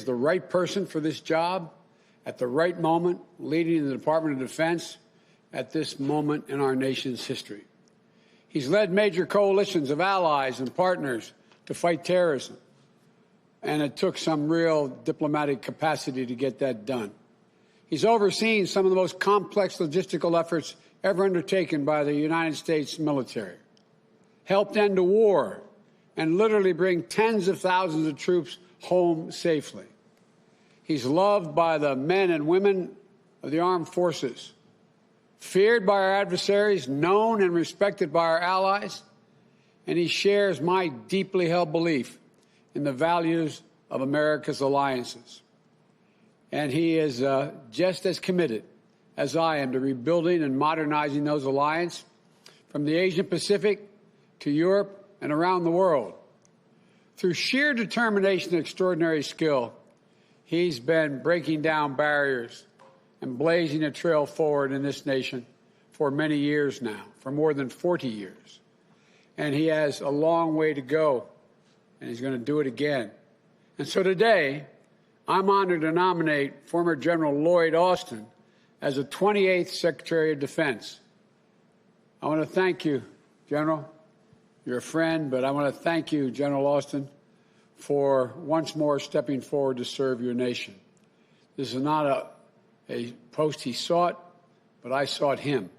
the right person for this job at the right moment, leading the Department of Defense at this moment in our nation's history. He's led major coalitions of allies and partners to fight terrorism, and it took some real diplomatic capacity to get that done. He's overseen some of the most complex logistical efforts ever undertaken by the United States military, helped end a war, and literally bring tens of thousands of troops home safely. He's loved by the men and women of the armed forces, feared by our adversaries, known and respected by our allies, and he shares my deeply held belief in the values of America's alliances. And he is just as committed as I am to rebuilding and modernizing those alliances from the Asian Pacific to Europe and around the world. Through sheer determination and extraordinary skill, he's been breaking down barriers and blazing a trail forward in this nation for many years now, for more than 40 years. And he has a long way to go, and he's going to do it again. And so today, I'm honored to nominate former General Lloyd Austin as the 28th Secretary of Defense. I want to thank you, General. You're a friend, but I want to thank you, General Austin, for once more stepping forward to serve your nation. This is not a post he sought, but I sought him.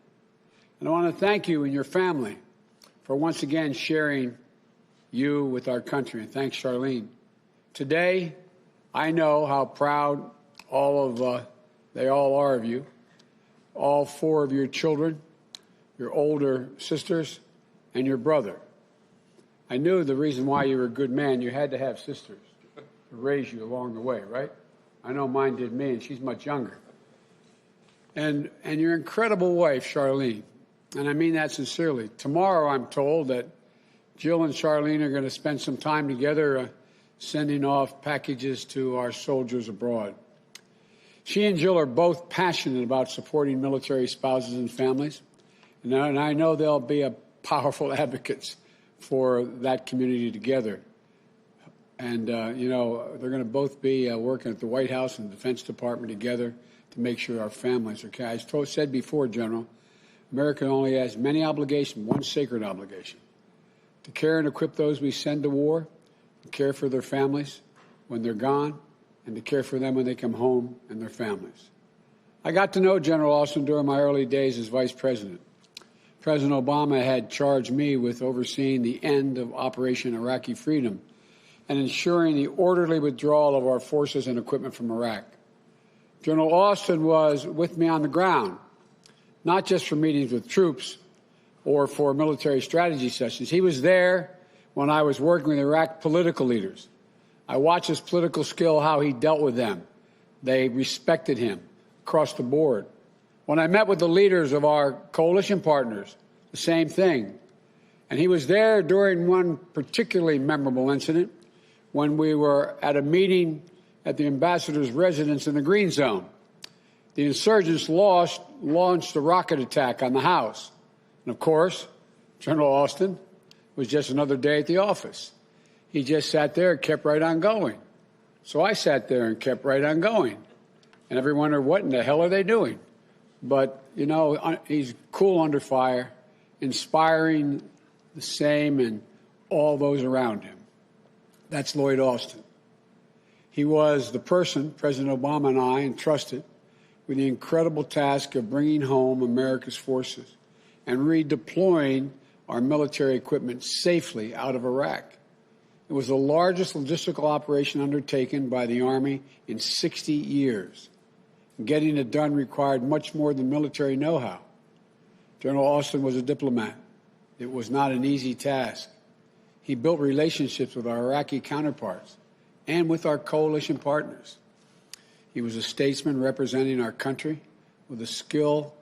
And I want to thank you and your family for once again sharing you with our country. And thanks, Charlene. Today, I know how proud they all are of you, all four of your children, your older sisters, and your brother. I knew the reason why you were a good man, you had to have sisters to raise you along the way, right? I know mine did me, and she's much younger. And your incredible wife, Charlene, and I mean that sincerely. Tomorrow, I'm told that Jill and Charlene are going to spend some time together sending off packages to our soldiers abroad. She and Jill are both passionate about supporting military spouses and families, and I know they'll be powerful advocates for that community together. And, they're going to both be working at the White House and the Defense Department together to make sure our families are okay. As I said before, General, America only has many obligations, one sacred obligation, to care and equip those we send to war, to care for their families when they're gone, and to care for them when they come home and their families. I got to know General Austin during my early days as Vice President. President Obama had charged me with overseeing the end of Operation Iraqi Freedom and ensuring the orderly withdrawal of our forces and equipment from Iraq. General Austin was with me on the ground, not just for meetings with troops or for military strategy sessions. He was there when I was working with Iraq political leaders. I watched his political skill, how he dealt with them. They respected him across the board. When I met with the leaders of our coalition partners, the same thing. And he was there during one particularly memorable incident when we were at a meeting at the ambassador's residence in the Green Zone. The insurgents launched a rocket attack on the house. And, of course, General Austin was just another day at the office. He just sat there and kept right on going. So I sat there and kept right on going. And everyone wondered, what in the hell are they doing? But, he's cool under fire, inspiring the same and all those around him. That's Lloyd Austin. He was the person President Obama and I entrusted with the incredible task of bringing home America's forces and redeploying our military equipment safely out of Iraq. It was the largest logistical operation undertaken by the Army in 60 years. Getting it done required much more than military know-how. General Austin was a diplomat. It was not an easy task. He built relationships with our Iraqi counterparts and with our coalition partners. He was a statesman representing our country with a skill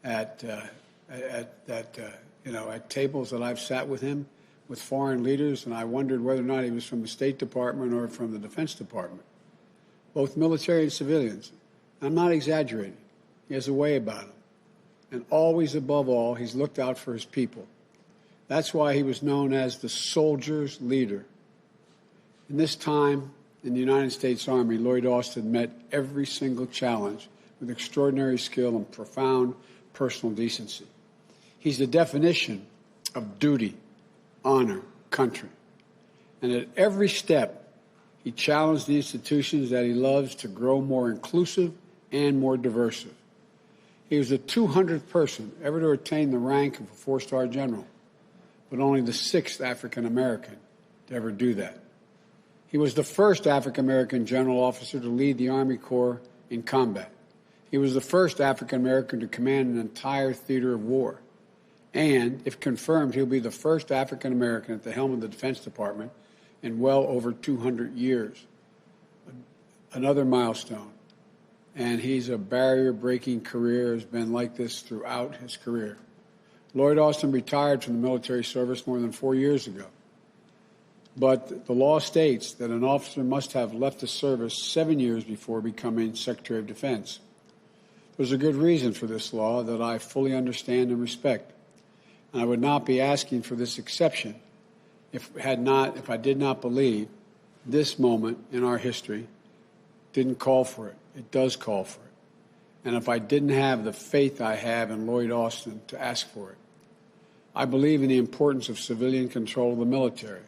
at tables that I've sat with him with foreign leaders, and I wondered whether or not he was from the State Department or from the Defense Department, both military and civilians. I'm not exaggerating. He has a way about him. And always, above all, he's looked out for his people. That's why he was known as the soldier's leader. In this time in the United States Army, Lloyd Austin met every single challenge with extraordinary skill and profound personal decency. He's the definition of duty, honor, country. And at every step, he challenged the institutions that he loves to grow more inclusive and more diverse. He was the 200th person ever to attain the rank of a four-star general, but only the 6th African American to ever do that. He was the first African American general officer to lead the Army Corps in combat. He was the first African American to command an entire theater of war. And, if confirmed, he'll be the first African American at the helm of the Defense Department in well over 200 years. Another milestone. And he's a barrier-breaking career, has been like this throughout his career. Lloyd Austin retired from the military service more than 4 years ago. But the law states that an officer must have left the service 7 years before becoming Secretary of Defense. There's a good reason for this law that I fully understand and respect. And I would not be asking for this exception if I did not believe this moment in our history didn't call for it. It does call for it. And if I didn't have the faith I have in Lloyd Austin to ask for it. I believe in the importance of civilian control of the military.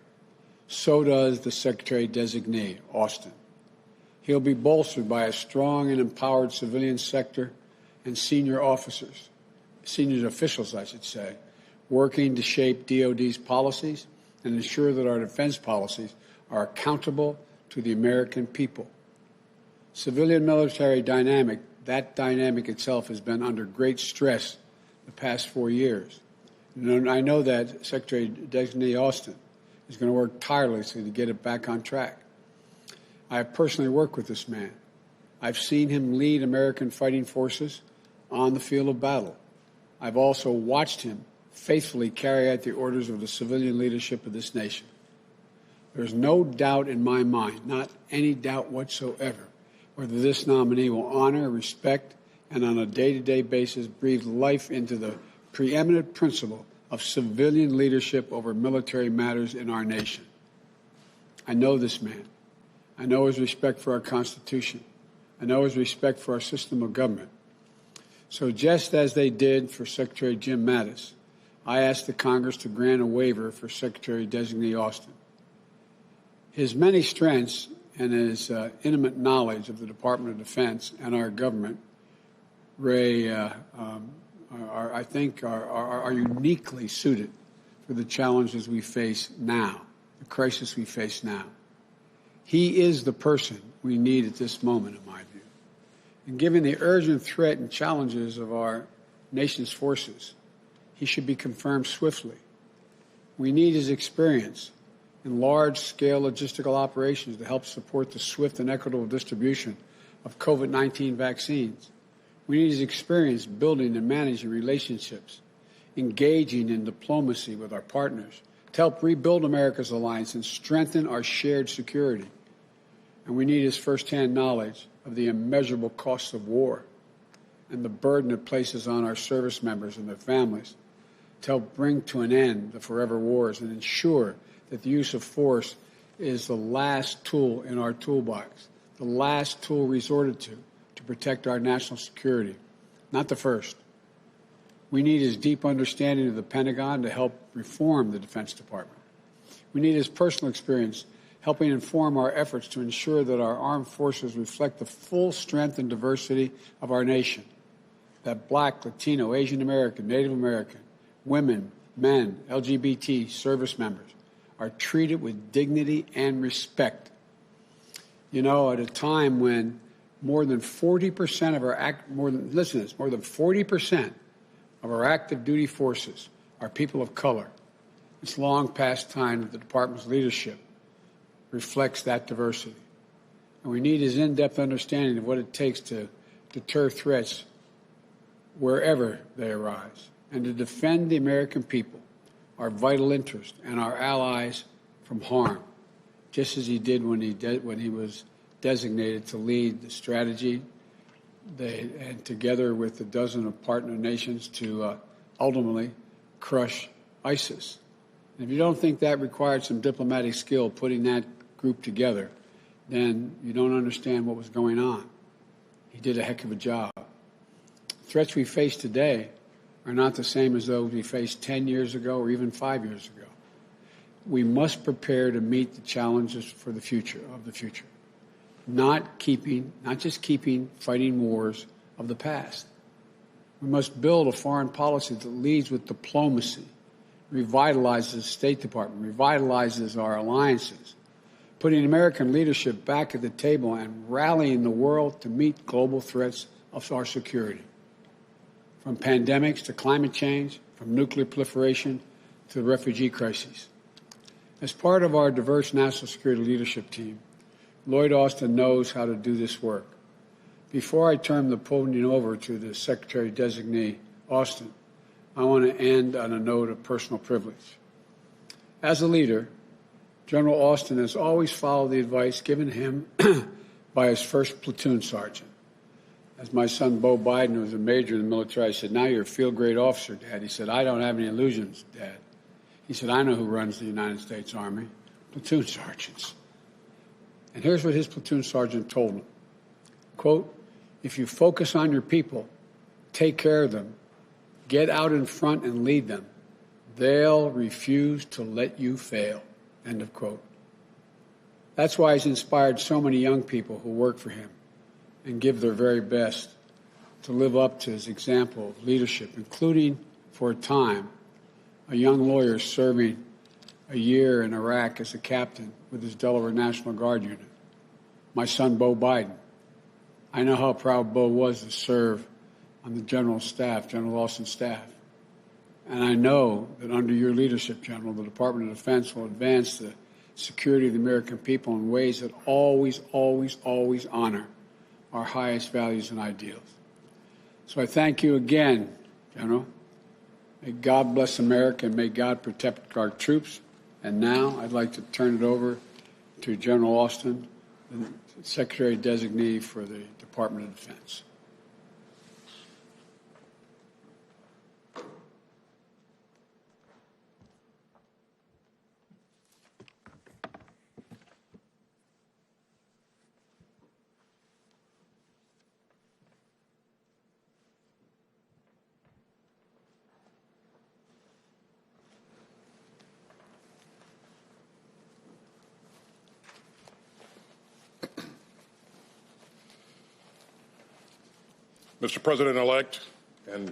So does the Secretary-designee, Austin. He'll be bolstered by a strong and empowered civilian sector and senior officers, senior officials, I should say, working to shape DOD's policies and ensure that our defense policies are accountable to the American people. Civilian-military dynamic, that dynamic itself has been under great stress the past 4 years. And I know that Secretary-designee Austin is going to work tirelessly to get it back on track. I have personally worked with this man. I've seen him lead American fighting forces on the field of battle. I've also watched him faithfully carry out the orders of the civilian leadership of this nation. There's no doubt in my mind, not any doubt whatsoever, whether this nominee will honor, respect, and on a day-to-day basis breathe life into the preeminent principle of civilian leadership over military matters in our nation. I know this man. I know his respect for our Constitution. I know his respect for our system of government. So just as they did for Secretary Jim Mattis, I asked the Congress to grant a waiver for Secretary-designee Austin. His many strengths and his intimate knowledge of the Department of Defense and our government, Ray, I think are uniquely suited for the challenges we face now, the crisis we face now. He is the person we need at this moment, in my view. And given the urgent threat and challenges of our nation's forces, he should be confirmed swiftly. We need his experience in large-scale logistical operations to help support the swift and equitable distribution of COVID-19 vaccines. We need his experience building and managing relationships, engaging in diplomacy with our partners to help rebuild America's alliance and strengthen our shared security. And we need his firsthand knowledge of the immeasurable costs of war and the burden it places on our service members and their families to help bring to an end the forever wars and ensure that the use of force is the last tool in our toolbox, the last tool resorted to protect our national security, not the first. We need his deep understanding of the Pentagon to help reform the Defense Department. We need his personal experience helping inform our efforts to ensure that our armed forces reflect the full strength and diversity of our nation, that Black, Latino, Asian American, Native American, women, men, LGBT service members are treated with dignity and respect. You know, at a time when more than 40% of our more than 40% of our active duty forces are people of color. It's long past time that the department's leadership reflects that diversity. And we need his in-depth understanding of what it takes to deter threats wherever they arise and to defend the American people, our vital interest, and our allies from harm, just as he did when he was designated to lead the strategy and together with a dozen of partner nations to ultimately crush ISIS. And if you don't think that required some diplomatic skill putting that group together, then you don't understand what was going on. He did a heck of a job. Threats we face today are not the same as those we faced 10 years ago or even 5 years ago. We must prepare to meet the challenges for the future, not just keeping fighting wars of the past. We must build a foreign policy that leads with diplomacy, revitalizes the State Department, revitalizes our alliances, putting American leadership back at the table and rallying the world to meet global threats of our security. From pandemics to climate change, from nuclear proliferation to the refugee crises. As part of our diverse national security leadership team, Lloyd Austin knows how to do this work. Before I turn the podium over to the Secretary-designee, Austin, I want to end on a note of personal privilege. As a leader, General Austin has always followed the advice given him by his first platoon sergeant. As my son, Bo Biden, who was a major in the military, I said, "Now you're a field-grade officer, Dad." He said, "I don't have any illusions, Dad." He said, "I know who runs the United States Army, platoon sergeants." And here's what his platoon sergeant told him. Quote, "If you focus on your people, take care of them, get out in front and lead them, they'll refuse to let you fail." End of quote. That's why he's inspired so many young people who work for him and give their very best to live up to his example of leadership, including, for a time, a young lawyer serving a year in Iraq as a captain with his Delaware National Guard unit. My son, Bo Biden. I know how proud Bo was to serve on the General Austin's staff. And I know that under your leadership, General, the Department of Defense will advance the security of the American people in ways that always, always, always honor our highest values and ideals. So I thank you again, General. May God bless America and may God protect our troops. And now I'd like to turn it over to General Austin, the Secretary-designee for the Department of Defense. Mr. President-elect and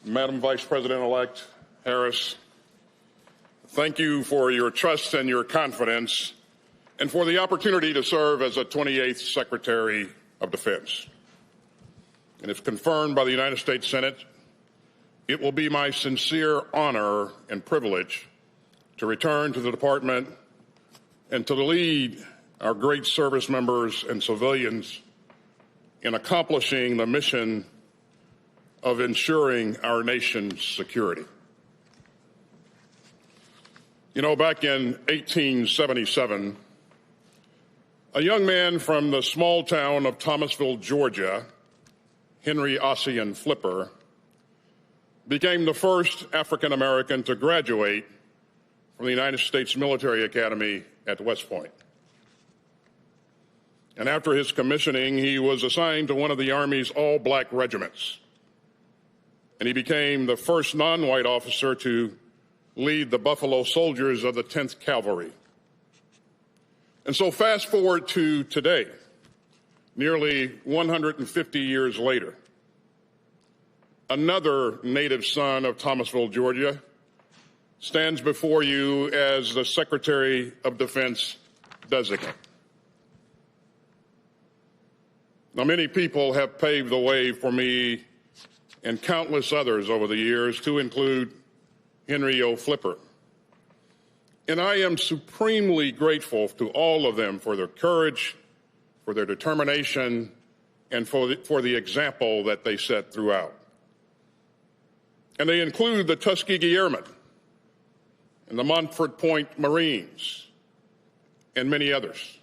Madam Vice President-elect Harris, thank you for your trust and your confidence and for the opportunity to serve as a 28th Secretary of Defense. And if confirmed by the United States Senate, it will be my sincere honor and privilege to return to the Department and to lead our great service members and civilians in accomplishing the mission of ensuring our nation's security. You know, back in 1877, a young man from the small town of Thomasville, Georgia, Henry Ossian Flipper, became the first African American to graduate from the United States Military Academy at West Point. And after his commissioning, he was assigned to one of the Army's all-black regiments. And he became the first non-white officer to lead the Buffalo Soldiers of the 10th Cavalry. And so fast forward to today, nearly 150 years later, another native son of Thomasville, Georgia, stands before you as the Secretary of Defense designate. Now, many people have paved the way for me and countless others over the years, to include Henry O. Flipper. And I am supremely grateful to all of them for their courage, for their determination, and for the example that they set throughout. And they include the Tuskegee Airmen and the Montford Point Marines and many others.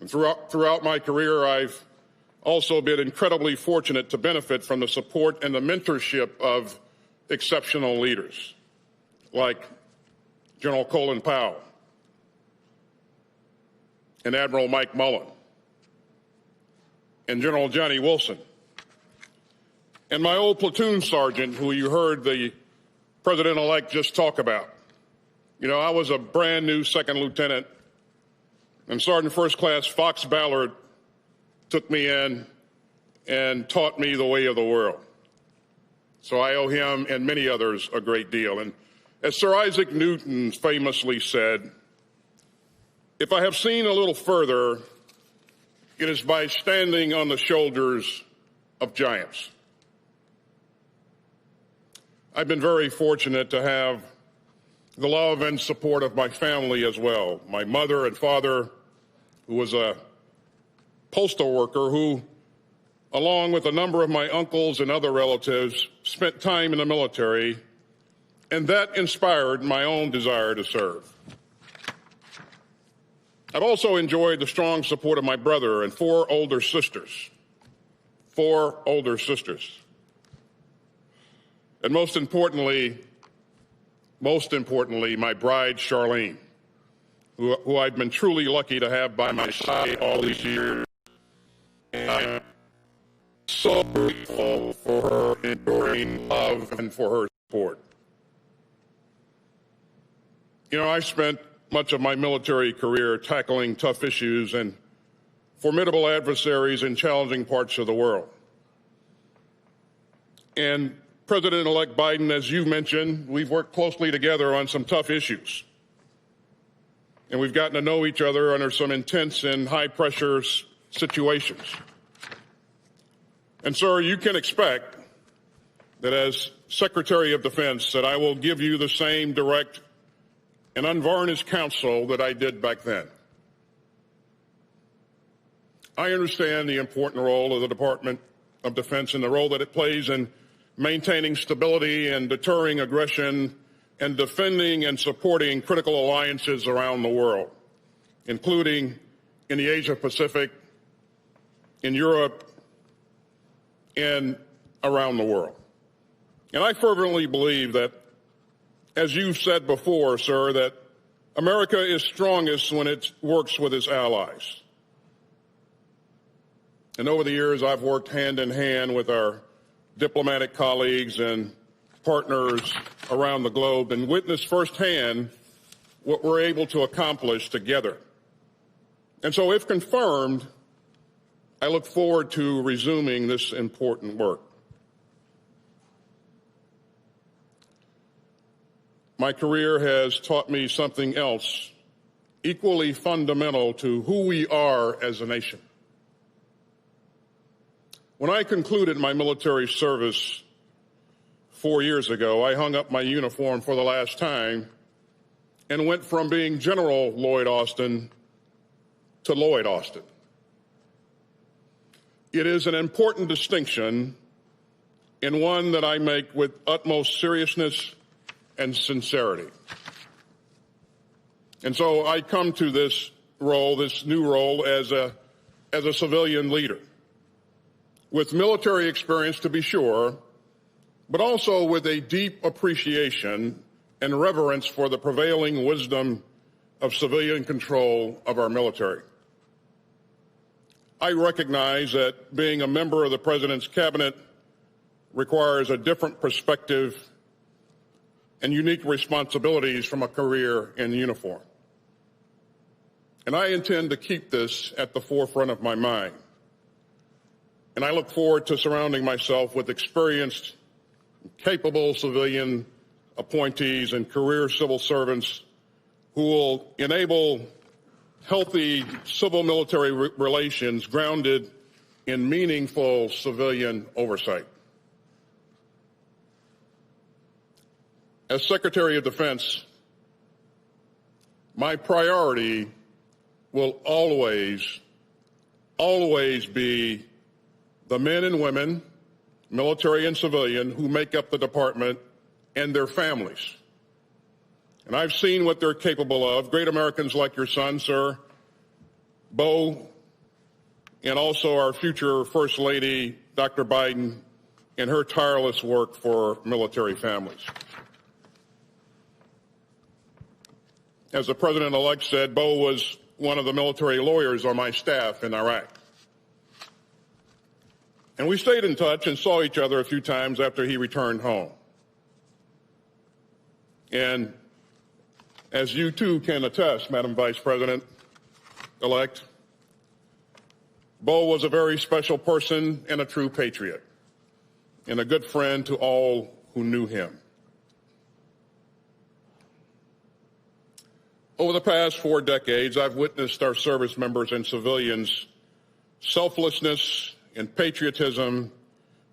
And throughout my career, I've also been incredibly fortunate to benefit from the support and the mentorship of exceptional leaders like General Colin Powell, and Admiral Mike Mullen, and General Johnny Wilson, and my old platoon sergeant, who you heard the President-elect just talk about. You know, I was a brand new second lieutenant, and Sergeant First Class Fox Ballard took me in and taught me the way of the world. So I owe him and many others a great deal. And as Sir Isaac Newton famously said, if I have seen a little further, it is by standing on the shoulders of giants. I've been very fortunate to have the love and support of my family as well. My mother and father, who was a postal worker who, along with a number of my uncles and other relatives, spent time in the military, and that inspired my own desire to serve. I've also enjoyed the strong support of my brother and four older sisters. And most importantly, my bride, Charlene, who I've been truly lucky to have by my side all these years. And I'm so grateful for her enduring love and for her support. You know, I spent much of my military career tackling tough issues and formidable adversaries in challenging parts of the world. And President-elect Biden, as you've mentioned, we've worked closely together on some tough issues. And we've gotten to know each other under some intense and high-pressure situations. And, sir, you can expect that as Secretary of Defense that I will give you the same direct and unvarnished counsel that I did back then. I understand the important role of the Department of Defense and the role that it plays in maintaining stability and deterring aggression and defending and supporting critical alliances around the world, including in the Asia-Pacific, in Europe, and around the world. And I fervently believe that, as you've said before, sir, that America is strongest when it works with its allies. And over the years, I've worked hand in hand with our diplomatic colleagues and partners around the globe and witnessed firsthand what we're able to accomplish together. And so, if confirmed, I look forward to resuming this important work. My career has taught me something else equally fundamental to who we are as a nation. When I concluded my military service 4 years ago, I hung up my uniform for the last time and went from being General Lloyd Austin to Lloyd Austin. It is an important distinction and one that I make with utmost seriousness and sincerity. And so I come to this role, this new role, as a civilian leader, with military experience to be sure, but also with a deep appreciation and reverence for the prevailing wisdom of civilian control of our military. I recognize that being a member of the President's cabinet requires a different perspective and unique responsibilities from a career in uniform. And I intend to keep this at the forefront of my mind. And I look forward to surrounding myself with experienced, capable civilian appointees and career civil servants who will enable healthy civil-military relations grounded in meaningful civilian oversight. As Secretary of Defense, my priority will always be the men and women, military and civilian, who make up the department and their families. And I've seen what they're capable of. Great Americans like your son, sir, Bo, and also our future First Lady, Dr. Biden, and her tireless work for military families. As the President-elect said, Bo was one of the military lawyers on my staff in Iraq. And we stayed in touch and saw each other a few times after he returned home. And as you too can attest, Madam Vice President-elect, Bo was a very special person and a true patriot, and a good friend to all who knew him. Over the past 4 decades, I've witnessed our service members and civilians' selflessness and patriotism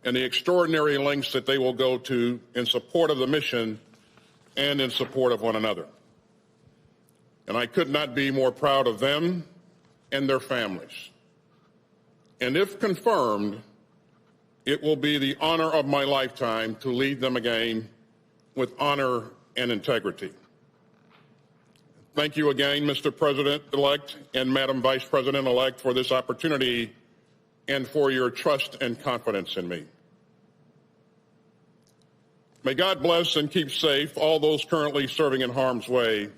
and the extraordinary lengths that they will go to in support of the mission and in support of one another. And I could not be more proud of them and their families. And if confirmed, it will be the honor of my lifetime to lead them again with honor and integrity. Thank you again, Mr. President-elect and Madam Vice President-elect, for this opportunity and for your trust and confidence in me. May God bless and keep safe all those currently serving in harm's way,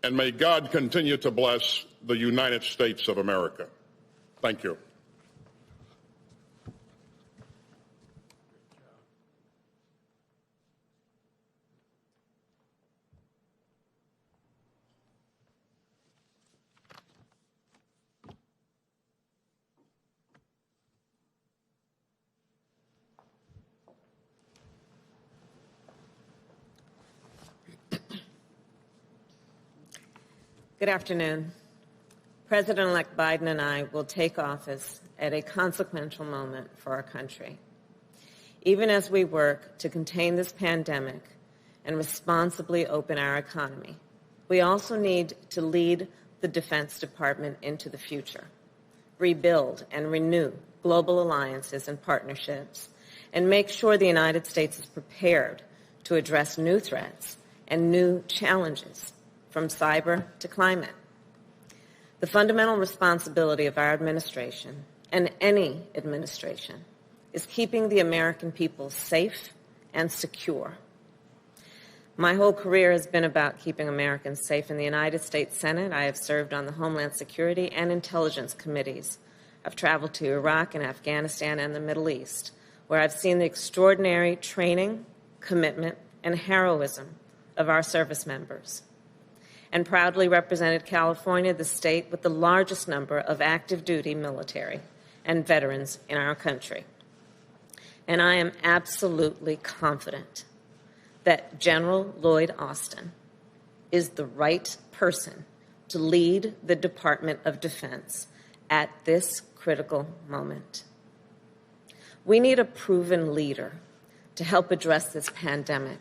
and may God continue to bless the United States of America. Thank you. Good afternoon. President-elect Biden and I will take office at a consequential moment for our country. Even as we work to contain this pandemic and responsibly open our economy, we also need to lead the Defense Department into the future, rebuild and renew global alliances and partnerships, and make sure the United States is prepared to address new threats and new challenges, from cyber to climate. The fundamental responsibility of our administration, and any administration, is keeping the American people safe and secure. My whole career has been about keeping Americans safe. In the United States Senate, I have served on the Homeland Security and Intelligence Committees. I've traveled to Iraq and Afghanistan and the Middle East, where I've seen the extraordinary training, commitment, and heroism of our service members, and proudly represented California, the state with the largest number of active duty military and veterans in our country. And I am absolutely confident that General Lloyd Austin is the right person to lead the Department of Defense at this critical moment. We need a proven leader to help address this pandemic,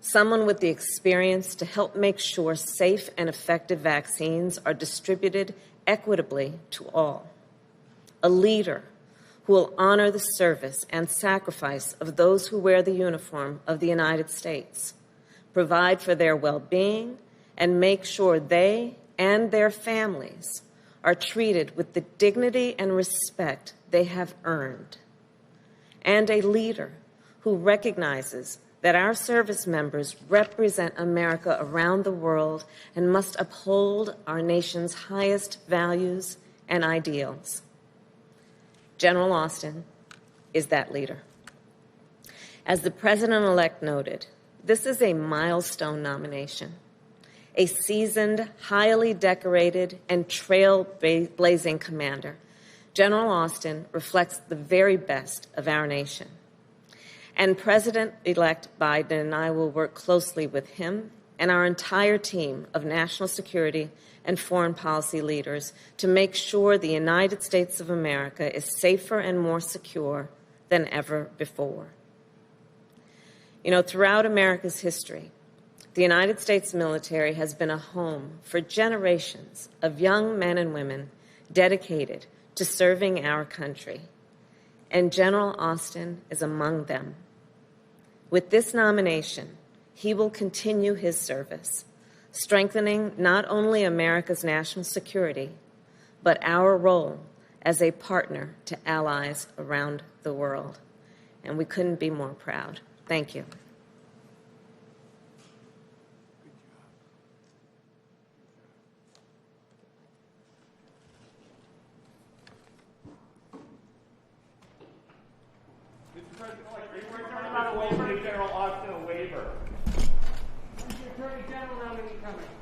someone with the experience to help make sure safe and effective vaccines are distributed equitably to all. A leader who will honor the service and sacrifice of those who wear the uniform of the United States, provide for their well-being, and make sure they and their families are treated with the dignity and respect they have earned. And a leader who recognizes that our service members represent America around the world and must uphold our nation's highest values and ideals. General Austin is that leader. As the President-elect noted, this is a milestone nomination. A seasoned, highly decorated, and trailblazing commander, General Austin reflects the very best of our nation. And President-elect Biden and I will work closely with him and our entire team of national security and foreign policy leaders to make sure the United States of America is safer and more secure than ever before. You know, throughout America's history, the United States military has been a home for generations of young men and women dedicated to serving our country. And General Austin is among them. With this nomination, he will continue his service, strengthening not only America's national security, but our role as a partner to allies around the world. And we couldn't be more proud. Thank you. Are you concerned about a waiver? General Austin a waiver. When's the Attorney General nominee coming?